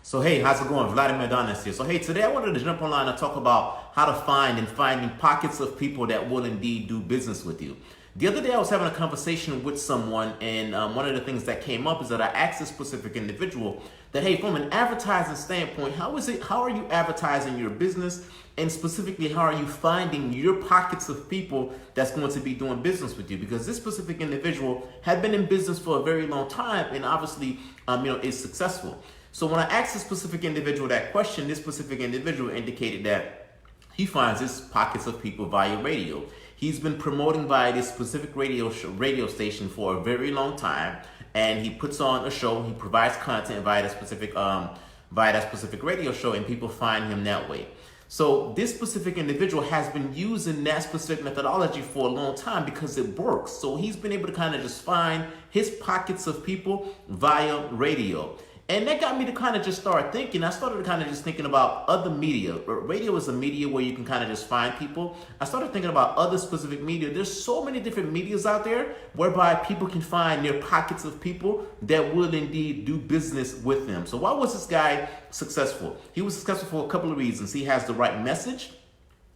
So hey, how's it going? Vladimir Adonis here. So hey, today I wanted to jump online and talk about how to find and finding pockets of people that will indeed do business with you. The other day I was having a conversation with someone, and one of the things that came up is that I asked a specific individual that, hey, from an advertising standpoint, how are you advertising your business? And specifically, how are you finding your pockets of people that's going to be doing business with you? Because this specific individual had been in business for a very long time and obviously, is successful. So when I asked this specific individual that question, this specific individual indicated that he finds his pockets of people via radio. He's been promoting via this specific radio station for a very long time, and he puts on a show. He provides content via that specific radio show, and people find him that way. So this specific individual has been using that specific methodology for a long time because it works. So he's been able to kind of just find his pockets of people via radio. And that got me to kind of just start thinking. I started to kind of just thinking about other media. Radio is a media where you can kind of just find people. I started thinking about other specific media. There's so many different medias out there whereby people can find their pockets of people that will indeed do business with them. So why was this guy successful? He was successful for a couple of reasons. He has the right message.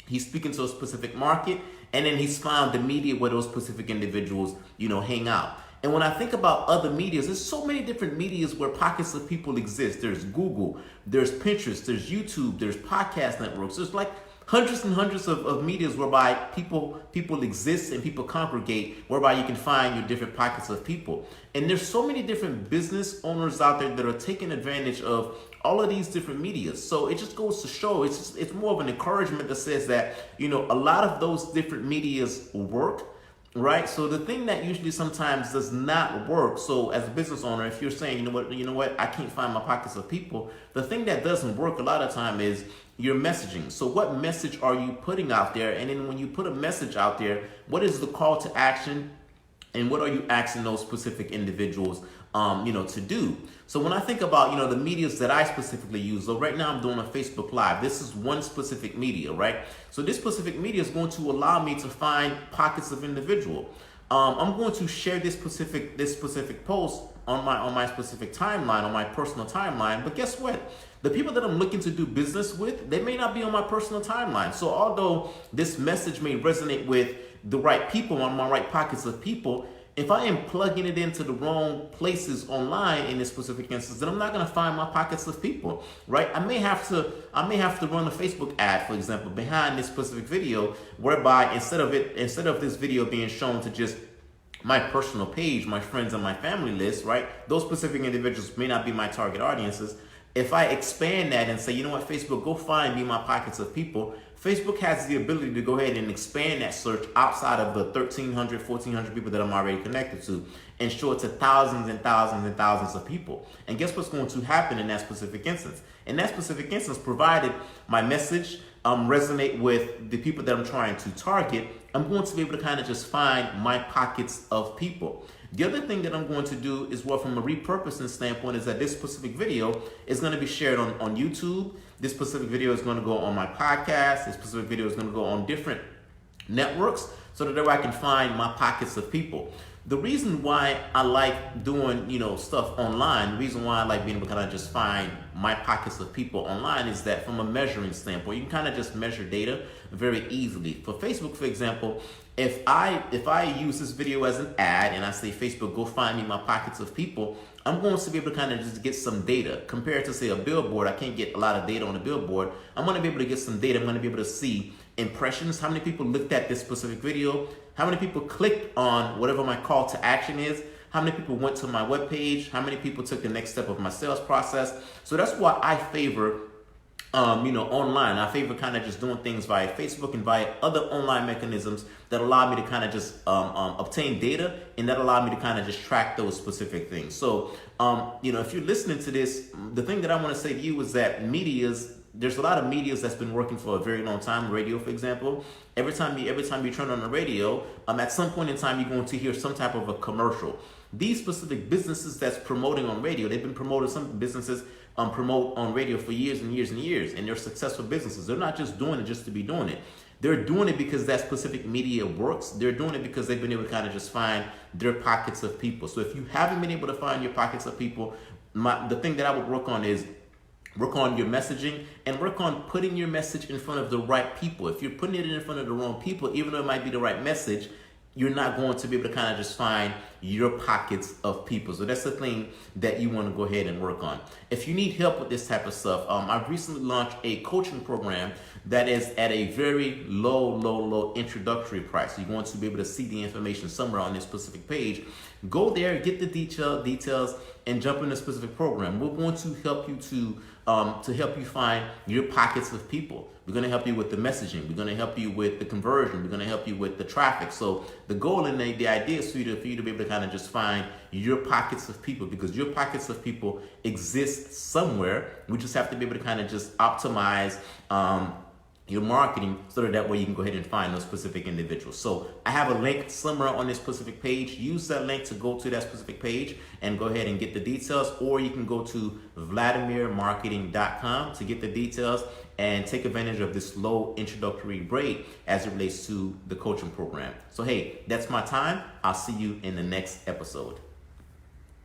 He's speaking to a specific market. And then he's found the media where those specific individuals, hang out. And when I think about other medias, there's so many different medias where pockets of people exist. There's Google, there's Pinterest, there's YouTube, there's podcast networks. There's like hundreds and hundreds of medias whereby people exist and people congregate, whereby you can find your different pockets of people. And there's so many different business owners out there that are taking advantage of all of these different medias. So it just goes to show, it's more of an encouragement that says that, a lot of those different medias work. Right. So the thing that usually sometimes does not work. So as a business owner, if you're saying, you know what, I can't find my pockets of people. The thing that doesn't work a lot of time is your messaging. So what message are you putting out there? And then when you put a message out there, what is the call to action? And what are you asking those specific individuals, to do? So when I think about, the medias that I specifically use, so right now I'm doing a Facebook Live. This is one specific media, right? So this specific media is going to allow me to find pockets of individual. I'm going to share this specific post on my specific timeline, on my personal timeline. But guess what? The people that I'm looking to do business with, they may not be on my personal timeline. So although this message may resonate with the right people on my right pockets of people, if I am plugging it into the wrong places online in this specific instance, then I'm not going to find my pockets of people, right? I may have to run a Facebook ad, for example, behind this specific video, whereby instead of this video being shown to just my personal page, my friends and my family list, right? Those specific individuals may not be my target audiences. If I expand that and say, you know what, Facebook, go find me my pockets of people, Facebook has the ability to go ahead and expand that search outside of the 1,300, 1,400 people that I'm already connected to and show it to thousands and thousands and thousands of people. And guess what's going to happen in that specific instance? In that specific instance, provided my message resonate with the people that I'm trying to target, I'm going to be able to kind of just find my pockets of people. The other thing that I'm going to do is, well, from a repurposing standpoint, is that this specific video is going to be shared on YouTube. This specific video is going to go on my podcast. This specific video is going to go on different networks so that I can find my pockets of people. The reason why I like doing, stuff online, the reason why I like being able to kind of just find my pockets of people online is that from a measuring standpoint, you can kind of just measure data very easily. For Facebook, for example, if I use this video as an ad and I say, Facebook, go find me my pockets of people, I'm going to be able to kind of just get some data. Compared to, say, a billboard, I can't get a lot of data on a billboard. I'm going to be able to get some data. I'm going to be able to see impressions, how many people looked at this specific video, how many people clicked on whatever my call to action is, how many people went to my webpage, how many people took the next step of my sales process. So that's why I favor online. I favor kind of just doing things via Facebook and via other online mechanisms that allow me to kind of just obtain data and that allow me to kind of just track those specific things. So, if you're listening to this, the thing that I want to say to you is that there's a lot of medias that's been working for a very long time. Radio, for example, every time you turn on the radio, at some point in time, you're going to hear some type of a commercial. These specific businesses that's promoting on radio, they've been promoting, some businesses promote on radio for years and years and years, and they're successful businesses. They're not just doing it just to be doing it. They're doing it because that specific media works. They're doing it because they've been able to kind of just find their pockets of people. So if you haven't been able to find your pockets of people, the thing that I would work on is Work on your messaging and work on putting your message in front of the right people. If you're putting it in front of the wrong people, even though it might be the right message, you're not going to be able to kind of just find your pockets of people. So that's the thing that you want to go ahead and work on. If you need help with this type of stuff, I've recently launched a coaching program that is at a very low introductory price. You're going to be able to see the information somewhere on this specific page. Go there, get the details, and jump in a specific program. We're going to help you to help you find your pockets of people. We're going to help you with the messaging. We're going to help you with the conversion. We're going to help you with the traffic. So the goal and the idea is for you to be able to kind of just find your pockets of people, because your pockets of people exist somewhere. We just have to be able to kind of just optimize your marketing so that way you can go ahead and find those specific individuals. So I have a link somewhere on this specific page. Use that link to go to that specific page and go ahead and get the details, or you can go to vladimirmarketing.com to get the details and take advantage of this low introductory rate as it relates to the coaching program. So hey, that's my time. I'll see you in the next episode.